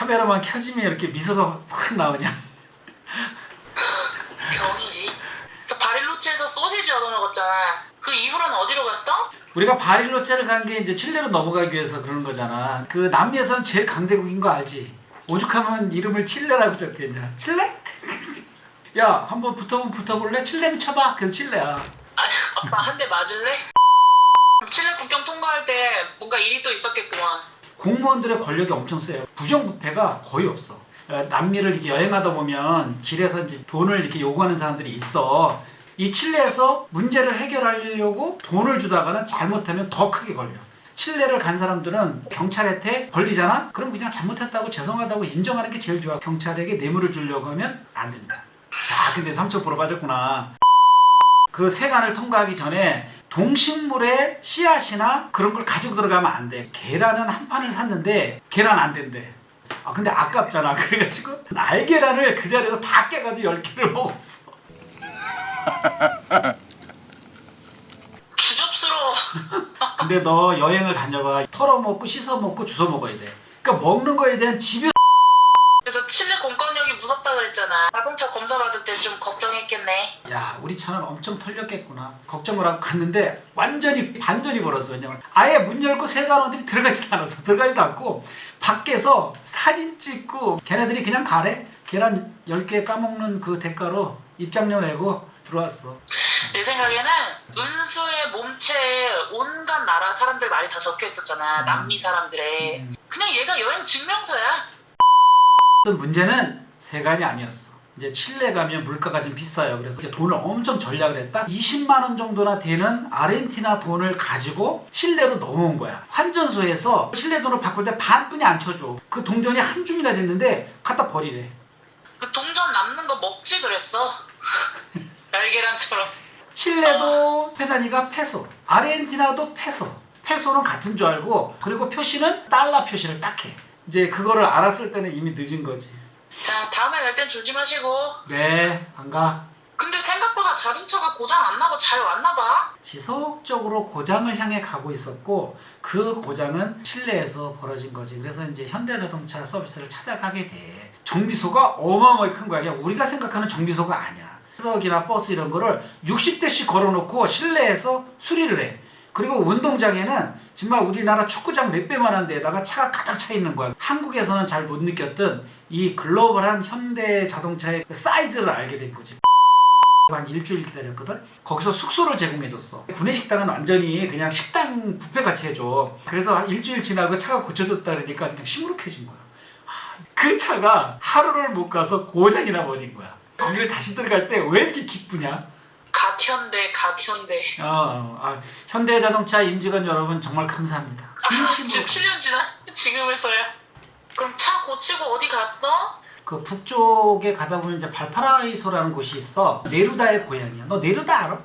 카메라만 켜지면 이렇게 미소가 확 나오냐? 병이지. 저 바릴로체에서 소시지 얻어먹었잖아. 그 이후로는 어디로 갔어? 우리가 바릴로체를 간 게 이제 칠레로 넘어가기 위해서 그런 거잖아. 그 남미에서는 제일 강대국인 거 알지? 오죽하면 이름을 칠레라고 적겠냐? 칠레? 야, 한번 붙어볼래? 칠레미 쳐봐. 그래서 칠레야. 아니, 아빠 한 대 맞을래? 칠레 국경 통과할 때 뭔가 일이 또 있었겠구만. 공무원들의 권력이 엄청 세요. 부정부패가 거의 없어. 남미를 이렇게 여행하다 보면 길에서 이제 돈을 이렇게 요구하는 사람들이 있어. 이 칠레에서 문제를 해결하려고 돈을 주다가는 잘못하면 더 크게 걸려. 칠레를 간 사람들은 경찰한테 걸리잖아? 그럼 그냥 잘못했다고 죄송하다고 인정하는 게 제일 좋아. 경찰에게 뇌물을 주려고 하면 안 된다. 자, 근데 삼촌 보러 빠졌구나. 그 세관을 통과하기 전에 동식물의 씨앗이나 그런 걸 가지고 들어가면 안 돼. 계란은 한 판을 샀는데 계란 안 된대. 아, 근데 아깝잖아. 그래가지고 날계란을 그 자리에서 다 깨가지고 10개를 먹었어. 주접스러워. 근데 너 여행을 다녀봐. 털어먹고 씻어먹고 주워먹어야 돼. 그러니까 먹는 거에 대한 집요. 그래서 칠레 공권력이 무섭다 그랬잖아. 자동차 검사 받을 때 좀 걱정했겠네. 야, 우리 차는 엄청 털렸겠구나. 걱정을 하고 갔는데 완전히 반전이 벌었어. 왜냐면 아예 문 열고 세관원들이 들어가지도 않았어. 들어가지도 않고 밖에서 사진 찍고 걔네들이 그냥 가래. 계란 10개 까먹는 그 대가로 입장료 내고 들어왔어. 내 생각에는 은수의 몸체에 온갖 나라 사람들 말이 다 적혀 있었잖아. 남미 사람들의. 그냥 얘가 여행 증명서야. 문제는 세관이 아니었어. 이제 칠레 가면 물가가 좀 비싸요. 그래서 이제 돈을 엄청 절약을 했다. 20만 원 정도나 되는 아르헨티나 돈을 가지고 칠레로 넘어온 거야. 환전소에서 칠레 돈을 바꿀 때 반뿐이 안 쳐줘. 그 동전이 한 줌이나 됐는데 갖다 버리래. 그 동전 남는 거 먹지 그랬어. 날계란처럼. 칠레도 페사니가 페소, 아르헨티나도 페소. 페소는 같은 줄 알고, 그리고 표시는 달러 표시를 딱 해. 이제 그거를 알았을 때는 이미 늦은 거지. 자, 다음에 갈 땐 조심하시고. 네, 안 가. 근데 생각보다 자동차가 고장 안 나고 잘 왔나 봐. 지속적으로 고장을 향해 가고 있었고, 그 고장은 칠레에서 벌어진 거지. 그래서 이제 현대자동차 서비스를 찾아가게 돼. 정비소가 어마어마하게 큰 거야. 그냥 우리가 생각하는 정비소가 아니야. 트럭이나 버스 이런 거를 60대씩 걸어놓고 실내에서 수리를 해. 그리고 운동장에는 정말 우리나라 축구장 몇 배만한 데다가 차가 가득 차 있는 거야. 한국에서는 잘 못 느꼈던 이 글로벌한 현대 자동차의 사이즈를 알게 된 거지. 한 일주일 기다렸거든. 거기서 숙소를 제공해줬어. 구내식당은 완전히 그냥 식당 뷔페같이 해줘. 그래서 한 일주일 지나고 차가 고쳐졌다 그러니까 그냥 시무룩해진 거야. 그 차가 하루를 못 가서 고장이 나버린 거야. 거기를 다시 들어갈 때 왜 이렇게 기쁘냐? 갓현대. 현대자동차 임직원 여러분 정말 감사합니다. 진심으로. 지금 7년 지나? 지금에서야. 그럼 차 고치고 어디 갔어? 그 북쪽에 가다 보면 이제 발파라이소라는 곳이 있어. 네루다의 고향이야. 너 네루다 알아?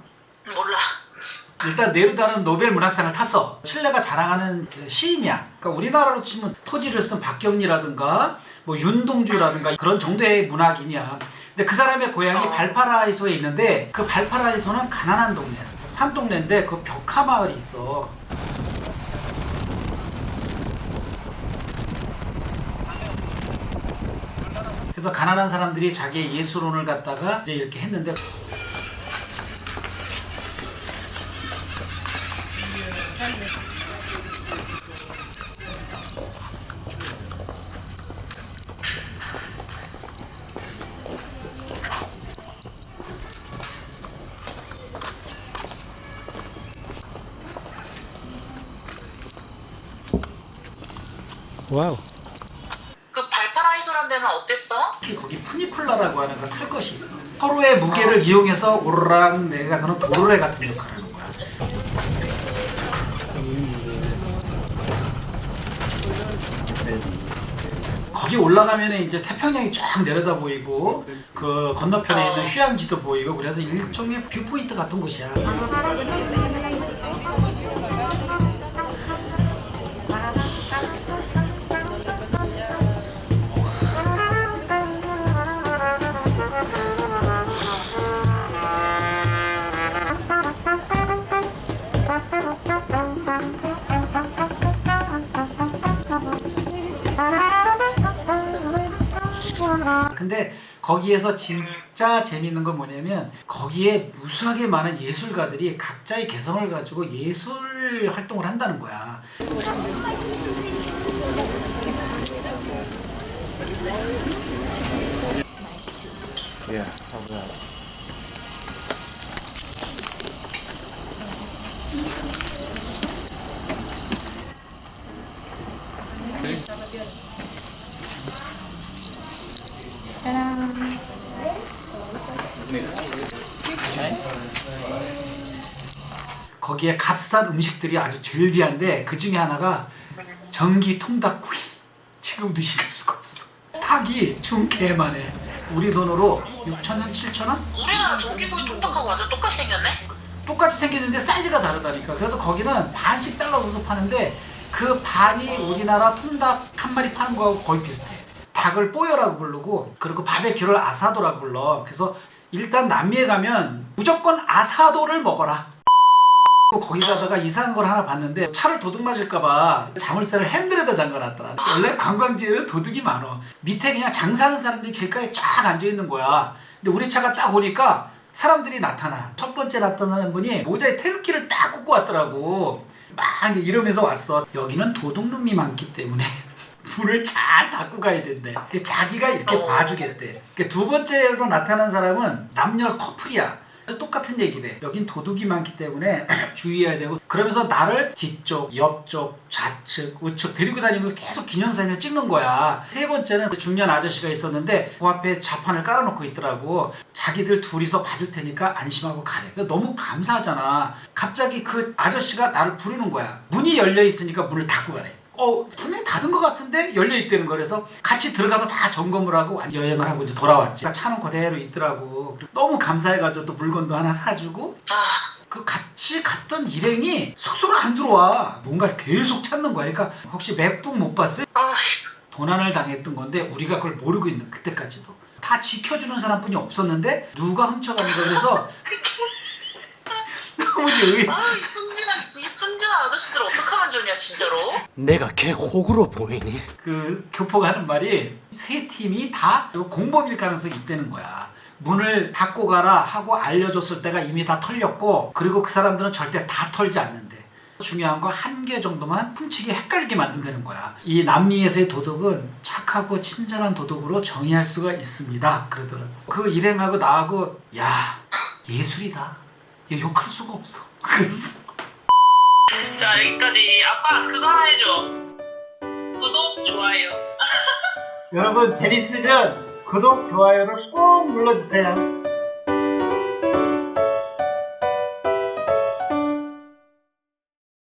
몰라. 일단 네루다는 노벨 문학상을 탔어. 칠레가 자랑하는 그 시인이야. 그러니까 우리나라로 치면 토지를 쓴 박경리라든가 뭐 윤동주라든가 그런 정도의 문학인이야. 근데 그 사람의 고향이 발파라이소에 있는데 그 발파라이소는 가난한 동네야. 산동네인데 그 벽화 마을이 있어. 그래서 가난한 사람들이 자기의 예술원을 갖다가 이제 이렇게 했는데 와우. 그 발파라이소란 데는 어땠어? 특히 거기 푸니쿨라라고 하는 걸 탈 것이 있어. 서로의 무게를 이용해서 오르락 내리락 하는 도르래 같은 역할을 하는 거야. 거기 올라가면 이제 태평양이 쫙 내려다 보이고 그 건너편에 있는 휴양지도 보이고 그래서 일종의 뷰포인트 같은 곳이야. 근데 거기에서 진짜 재밌는 건 뭐냐면 거기에 무수하게 많은 예술가들이 각자의 개성을 가지고 예술 활동을 한다는 거야. Yeah, how about? 거기에 값싼 음식들이 아주 즐비한데 그 중에 하나가 전기 통닭구이. 지금도 잊을 수가 없어. 닭이 중개만해. 우리 돈으로 6,000원, 7,000원? 우리나라 전기구이 통닭하고 완전 똑같이 생겼네? 똑같이 생겼는데 사이즈가 다르다니까. 그래서 거기는 반씩 잘라서 파는데 그 반이 우리나라 통닭 한 마리 파는 거하고 거의 비슷해. 닭을 뽀여라고 부르고 그리고 바베큐를 아사도라고 불러. 그래서 일단 남미에 가면 무조건 아사도를 먹어라. 거기 가다가 이상한 걸 하나 봤는데 차를 도둑 맞을까봐 자물쇠를 핸들에다 잠가놨더라. 원래 관광지에는 도둑이 많어. 밑에 그냥 장사하는 사람들이 길가에 쫙 앉아있는 거야. 근데 우리 차가 딱 오니까 사람들이 나타나. 첫 번째 나타나는 분이 모자에 태극기를 딱 꽂고 왔더라고. 막 이제 이러면서 왔어. 여기는 도둑놈이 많기 때문에 문을 잘 닫고 가야 된대. 자기가 이렇게 봐주겠대. 두 번째로 나타난 사람은 남녀 커플이야. 똑같은 얘기래. 여긴 도둑이 많기 때문에 주의해야 되고, 그러면서 나를 뒤쪽, 옆쪽, 좌측, 우측 데리고 다니면서 계속 기념사진을 찍는 거야. 세 번째는 그 중년 아저씨가 있었는데 그 앞에 자판을 깔아놓고 있더라고. 자기들 둘이서 봐줄 테니까 안심하고 가래. 너무 감사하잖아. 갑자기 그 아저씨가 나를 부르는 거야. 문이 열려 있으니까 문을 닫고 가래. 분명히 닫은 것 같은데 열려있다는 거. 그래서 같이 들어가서 다 점검을 하고 여행을 하고 이제 돌아왔지. 차는 그대로 있더라고. 너무 감사해가지고 또 물건도 하나 사주고. 그 같이 갔던 일행이 숙소로 안 들어와. 뭔가를 계속 찾는 거야. 그러니까 혹시 맥북 못 봤어요? 도난을 당했던 건데 우리가 그걸 모르고 있는, 그때까지도 다 지켜주는 사람뿐이 없었는데 누가 훔쳐가는 거. 그래서 너무 이 순진한 아저씨들 어떡하면 좋냐 진짜로. 내가 걔 호구로 보이니? 그 교포가 하는 말이 세 팀이 다 공범일 가능성이 있다는 거야. 문을 닫고 가라 하고 알려줬을 때가 이미 다 털렸고, 그리고 그 사람들은 절대 다 털지 않는데 중요한 거 한 개 정도만 훔치게 헷갈리게 만든다는 거야. 이 남미에서의 도둑은 착하고 친절한 도둑으로 정의할 수가 있습니다. 그러더라고. 그 일행하고 나하고 야 예술이다. 이거 욕할 수가 없어. 그랬어. 자 여기까지. 아빠 그거 하나 해줘. 구독 좋아요. 여러분 재밌으면 구독 좋아요를 꼭 눌러주세요.